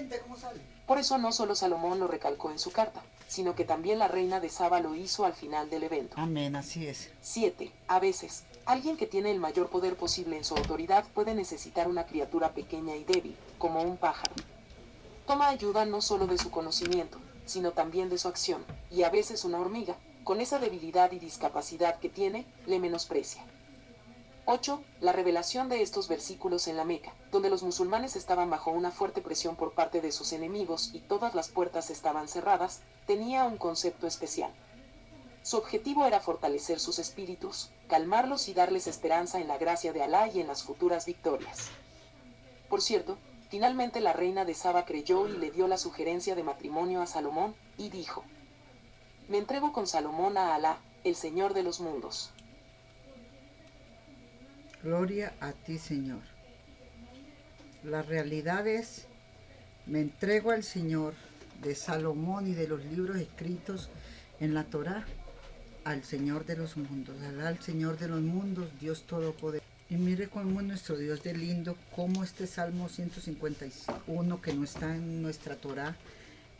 Por eso no solo Salomón lo recalcó en su carta, sino que también la reina de Saba lo hizo al final del evento. Amén, así es. 7. A veces, alguien que tiene el mayor poder posible en su autoridad puede necesitar una criatura pequeña y débil, como un pájaro. Toma ayuda no solo de su conocimiento, sino también de su acción, y a veces una hormiga, con esa debilidad y discapacidad que tiene, le menosprecia. 8. La revelación de estos versículos en la Meca, donde los musulmanes estaban bajo una fuerte presión por parte de sus enemigos y todas las puertas estaban cerradas, tenía un concepto especial. Su objetivo era fortalecer sus espíritus, calmarlos y darles esperanza en la gracia de Alá y en las futuras victorias. Por cierto, finalmente la reina de Saba creyó y le dio la sugerencia de matrimonio a Salomón, y dijo: me entrego con Salomón a Alá, el Señor de los mundos. Gloria a ti, Señor. La realidad es, me entrego al Señor de Salomón y de los libros escritos en la Torá, al Señor de los mundos, Alá, al Señor de los mundos, Dios Todopoderoso. Y mire cómo nuestro Dios de lindo, cómo este Salmo 151, que no está en nuestra Torá,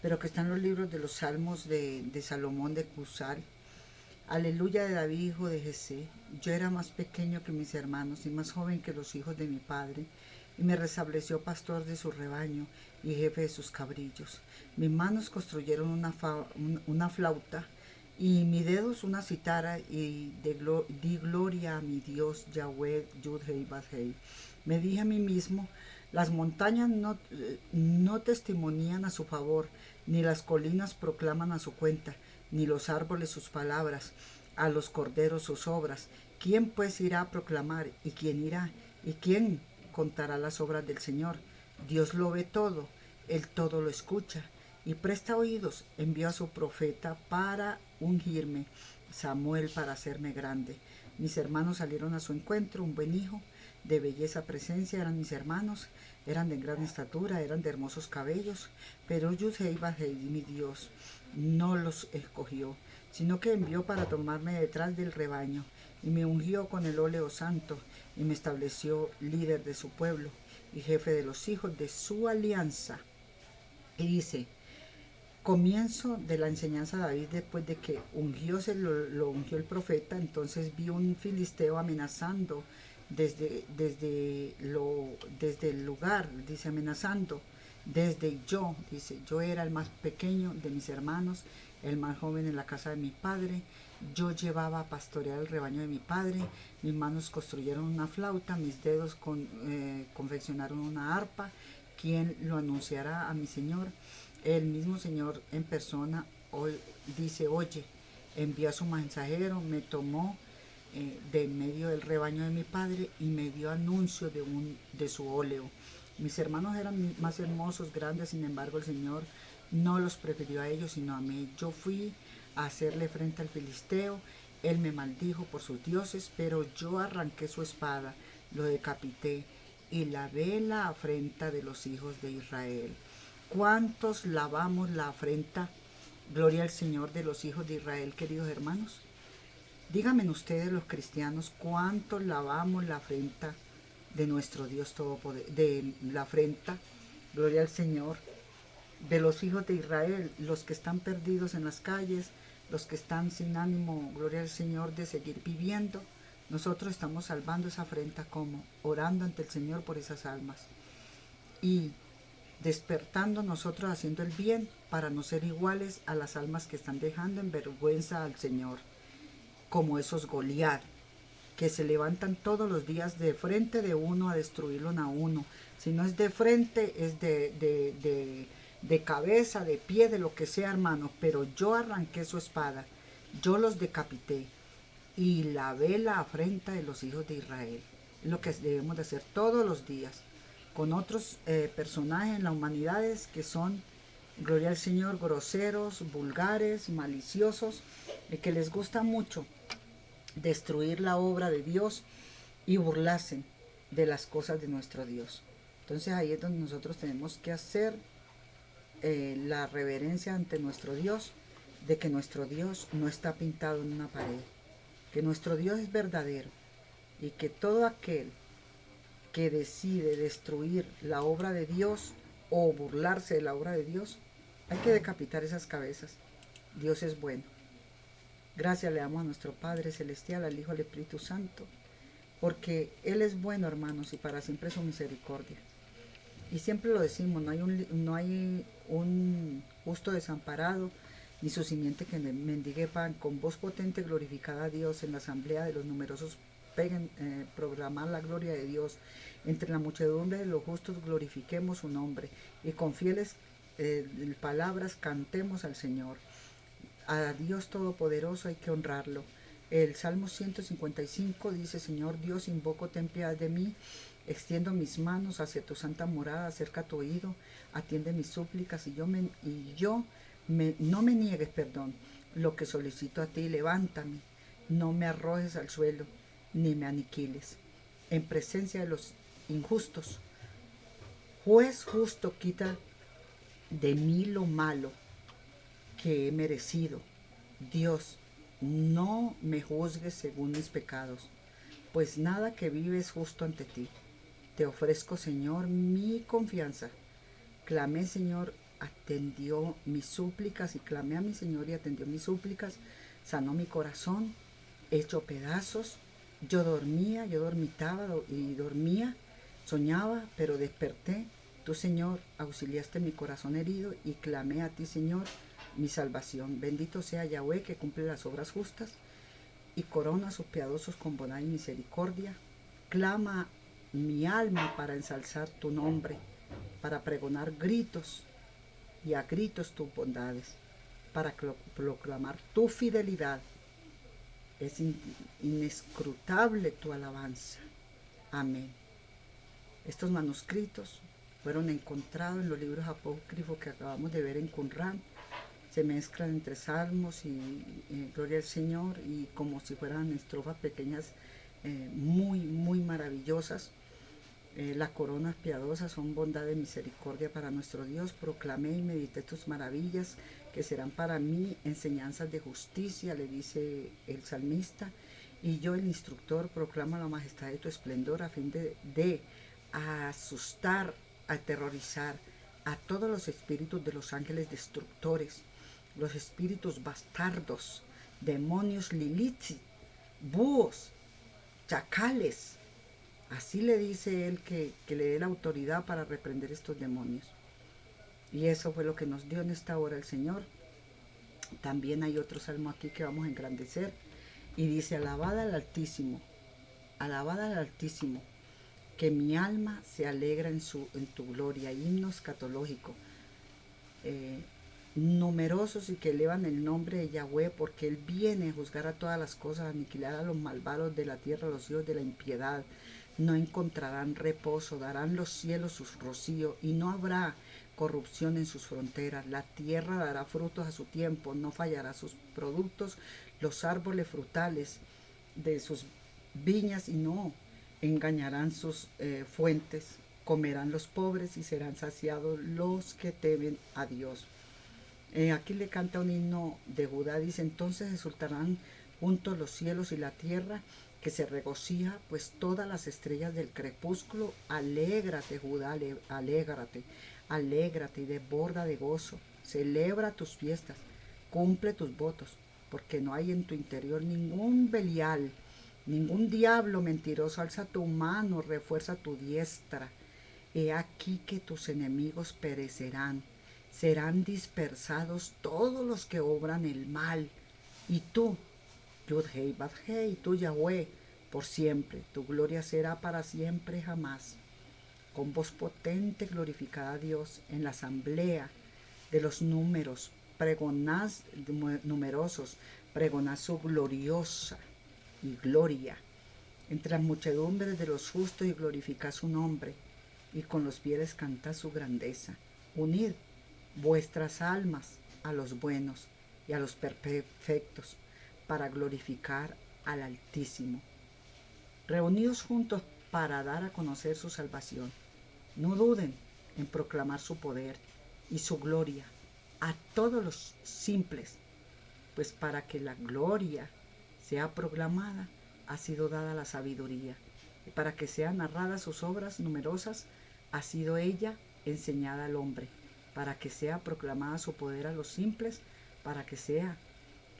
pero que está en los libros de los Salmos de Salomón de Cusal. Aleluya de David, hijo de Jesé. Yo era más pequeño que mis hermanos y más joven que los hijos de mi padre, y me restableció pastor de su rebaño y jefe de sus cabrillos. Mis manos construyeron una flauta, y mis dedos una citara, y di gloria a mi Dios Yahweh Yud-Hei Bad-Hei. Me dije a mí mismo: las montañas no testimonían a su favor, ni las colinas proclaman a su cuenta, ni los árboles sus palabras, a los corderos sus obras. ¿Quién pues irá a proclamar? ¿Y quién irá? ¿Y quién contará las obras del Señor? Dios lo ve todo, Él todo lo escucha, y presta oídos. Envió a su profeta para ungirme, Samuel para hacerme grande. Mis hermanos salieron a su encuentro, un buen hijo, de belleza presencia eran mis hermanos, eran de gran estatura, eran de hermosos cabellos, pero Yud-Hei Bad-Hei, mi Dios, no los escogió, sino que envió para tomarme detrás del rebaño, y me ungió con el óleo santo, y me estableció líder de su pueblo, y jefe de los hijos de su alianza. Y dice, comienzo de la enseñanza de David después de que lo ungió el profeta. Entonces vi un filisteo amenazando desde el lugar, dice, amenazando desde yo, dice, yo era el más pequeño de mis hermanos, el más joven en la casa de mi padre. Yo llevaba a pastorear el rebaño de mi padre, mis manos construyeron una flauta, mis dedos confeccionaron una arpa. ¿Quién lo anunciará a mi Señor? El mismo Señor en persona dice, oye, envió a su mensajero, me tomó de en medio del rebaño de mi padre y me dio anuncio de su óleo. Mis hermanos eran más hermosos, grandes, sin embargo el Señor no los prefirió a ellos, sino a mí. Yo fui a hacerle frente al filisteo, él me maldijo por sus dioses, pero yo arranqué su espada, lo decapité y lavé la afrenta de los hijos de Israel. ¿Cuántos lavamos la afrenta, gloria al Señor, de los hijos de Israel, queridos hermanos? Díganme ustedes los cristianos, ¿cuántos lavamos la afrenta de nuestro Dios Todopoderoso, de la afrenta, gloria al Señor, de los hijos de Israel, los que están perdidos en las calles, los que están sin ánimo, gloria al Señor, de seguir viviendo? Nosotros estamos salvando esa afrenta, como orando ante el Señor por esas almas y despertando nosotros haciendo el bien para no ser iguales a las almas que están dejando en vergüenza al Señor, como esos Goliat, que se levantan todos los días de frente de uno a destruirlo a uno. Si no es de frente, es de cabeza, de pie, de lo que sea, hermano. Pero yo arranqué su espada, yo los decapité y lavé la afrenta de los hijos de Israel. Es lo que debemos de hacer todos los días con otros personajes en la humanidad que son, gloria al Señor, groseros, vulgares, maliciosos, que les gusta mucho destruir la obra de Dios y burlarse de las cosas de nuestro Dios. Entonces ahí es donde nosotros tenemos que hacer la reverencia ante nuestro Dios, de que nuestro Dios no está pintado en una pared, que nuestro Dios es verdadero y que todo aquel que decide destruir la obra de Dios o burlarse de la obra de Dios, hay que decapitar esas cabezas. Dios es bueno. Gracias le damos a nuestro Padre Celestial, al Hijo, al Espíritu Santo, porque Él es bueno, hermanos, y para siempre su misericordia. Y siempre lo decimos, no hay un justo desamparado, ni su simiente que mendigue pan. Con voz potente glorificada a Dios en la asamblea de los numerosos proclamar la gloria de Dios. Entre la muchedumbre de los justos glorifiquemos su nombre, y con fieles palabras cantemos al Señor. A Dios Todopoderoso hay que honrarlo. El Salmo 155 dice, Señor Dios, invoco, ten piedad de mí, extiendo mis manos hacia tu santa morada, acerca tu oído, atiende mis súplicas y no me niegues, perdón, lo que solicito a ti, levántame, no me arrojes al suelo, ni me aniquiles. En presencia de los injustos, juez justo, quita de mí lo malo que he merecido. Dios, no me juzgues según mis pecados, pues nada que vive es justo ante ti. Te ofrezco, Señor, mi confianza. Clamé, Señor, atendió mis súplicas, y clamé a mi Señor y atendió mis súplicas. Sanó mi corazón, hecho pedazos. Yo dormitaba y dormía, soñaba, pero desperté. Tú, Señor, auxiliaste mi corazón herido y clamé a ti, Señor, mi salvación. Bendito sea Yahweh, que cumple las obras justas y corona a sus piadosos con bondad y misericordia. Clama mi alma para ensalzar tu nombre, para pregonar gritos y a gritos tus bondades, para proclamar tu fidelidad. Es inescrutable tu alabanza. Amén. Estos manuscritos fueron encontrados en los libros apócrifos que acabamos de ver en Qumran. Se mezclan entre salmos y gloria al Señor, y como si fueran estrofas pequeñas muy, muy maravillosas. Las coronas piadosas son bondad y misericordia para nuestro Dios. Proclamé y medité tus maravillas, que serán para mí enseñanzas de justicia, le dice el salmista. Y yo, el instructor, proclamo la majestad de tu esplendor, a fin de asustar, aterrorizar, a todos los espíritus de los ángeles destructores, los espíritus bastardos, demonios lilith, búhos, chacales. Así le dice él que le dé la autoridad para reprender estos demonios. Y eso fue lo que nos dio en esta hora el Señor. También hay otro salmo aquí que vamos a engrandecer. Y dice, alabad al Altísimo, que mi alma se alegra en tu gloria. Himno escatológico. Numerosos y que elevan el nombre de Yahweh, porque Él viene a juzgar a todas las cosas, a aniquilar a los malvados de la tierra, a los hijos de la impiedad. No encontrarán reposo, darán los cielos sus rocío, y no habrá corrupción en sus fronteras. La tierra dará frutos a su tiempo, no fallará sus productos, los árboles frutales de sus viñas, y no engañarán sus fuentes. Comerán los pobres y serán saciados los que temen a Dios. Aquí le canta un himno de Judá, dice, entonces exultarán juntos los cielos y la tierra, que se regocija, pues todas las estrellas del crepúsculo. Alégrate, Judá, alégrate, alégrate y desborda de gozo. Celebra tus fiestas, cumple tus votos, porque no hay en tu interior ningún Belial, ningún diablo mentiroso. Alza tu mano, refuerza tu diestra. He aquí que tus enemigos perecerán. Serán dispersados todos los que obran el mal. Y tú, Yud-Hei, Bad-Hei, tú, Yahweh, por siempre. Tu gloria será para siempre jamás. Con voz potente glorificad a Dios en la asamblea de los números. Pregonad, numerosos, pregonad su gloriosa y gloria. Entre las muchedumbres de los justos y glorificad su nombre. Y con los fieles cantad su grandeza. Unid vuestras almas a los buenos y a los perfectos, para glorificar al Altísimo. Reunidos juntos para dar a conocer su salvación. No duden en proclamar su poder y su gloria a todos los simples, pues para que la gloria sea proclamada ha sido dada la sabiduría, y para que sean narradas sus obras numerosas ha sido ella enseñada al hombre, para que sea proclamada su poder a los simples, para que sea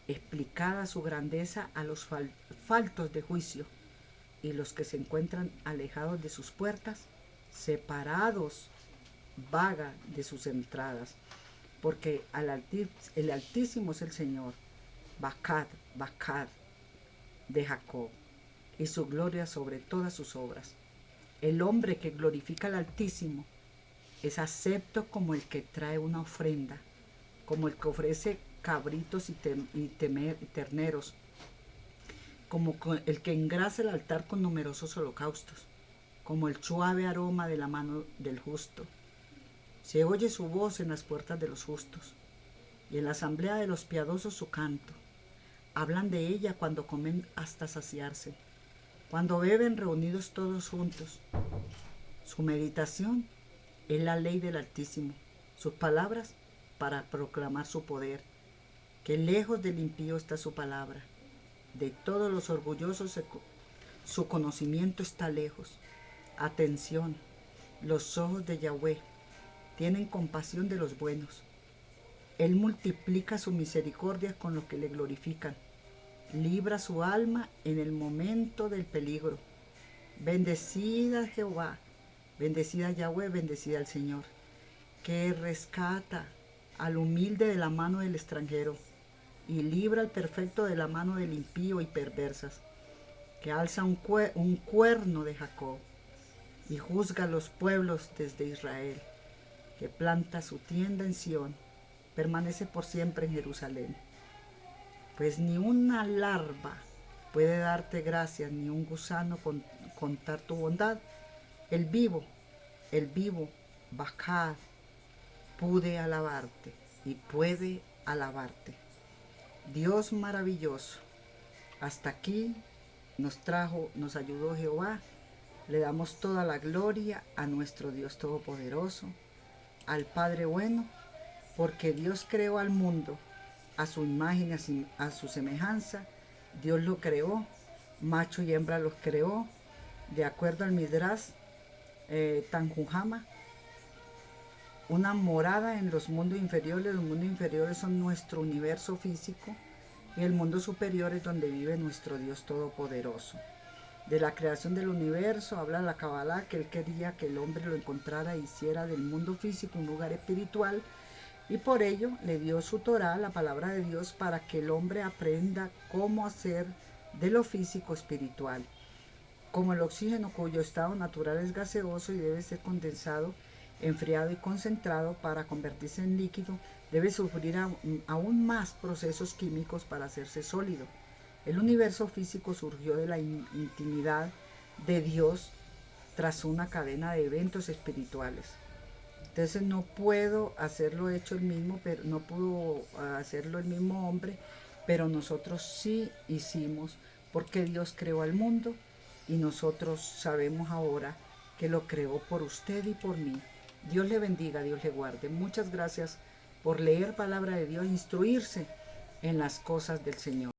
explicada su grandeza a los faltos de juicio, y los que se encuentran alejados de sus puertas, separados, vaga de sus entradas, porque el Altísimo es el Señor, Bacad de Jacob, y su gloria sobre todas sus obras. El hombre que glorifica al Altísimo es acepto como el que trae una ofrenda, como el que ofrece cabritos y terneros, como el que engrasa el altar con numerosos holocaustos, como el suave aroma de la mano del justo. Se oye su voz en las puertas de los justos, y en la asamblea de los piadosos su canto. Hablan de ella cuando comen hasta saciarse, cuando beben reunidos todos juntos. Su meditación es la ley del Altísimo, sus palabras para proclamar su poder, que lejos del impío está su palabra. De todos los orgullosos su conocimiento está lejos. Atención, los ojos de Yahweh tienen compasión de los buenos. Él multiplica su misericordia con los que le glorifican. Libra su alma en el momento del peligro. Bendecida Jehová, bendecida Yahweh, bendecida al Señor, que rescata al humilde de la mano del extranjero y libra al perfecto de la mano del impío y perversas, que alza un cuerno de Jacob y juzga a los pueblos desde Israel, que planta su tienda en Sión, permanece por siempre en Jerusalén. Pues ni una larva puede darte gracias, ni un gusano contar tu bondad. El vivo, Bacad, pude alabarte y puede alabarte. Dios maravilloso, hasta aquí nos ayudó Jehová. Le damos toda la gloria a nuestro Dios Todopoderoso, al Padre bueno, porque Dios creó al mundo a su imagen, a su semejanza. Dios lo creó, macho y hembra los creó, de acuerdo al Midrash Tanjujama. una morada en los mundos inferiores. Los mundos inferiores son nuestro universo físico y el mundo superior es donde vive nuestro Dios Todopoderoso. De la creación del universo habla la Kabbalah, que él quería que el hombre lo encontrara y hiciera del mundo físico un lugar espiritual, y por ello le dio su Torah, la palabra de Dios, para que el hombre aprenda cómo hacer de lo físico espiritual. Como el oxígeno, cuyo estado natural es gaseoso y debe ser condensado, enfriado y concentrado para convertirse en líquido, debe sufrir aún más procesos químicos para hacerse sólido. El universo físico surgió de la intimidad de Dios tras una cadena de eventos espirituales. Entonces no puedo hacerlo hecho el mismo, pero no pudo hacerlo el mismo hombre, pero nosotros sí hicimos, porque Dios creó al mundo y nosotros sabemos ahora que lo creó por usted y por mí. Dios le bendiga, Dios le guarde. Muchas gracias por leer palabra de Dios, instruirse en las cosas del Señor.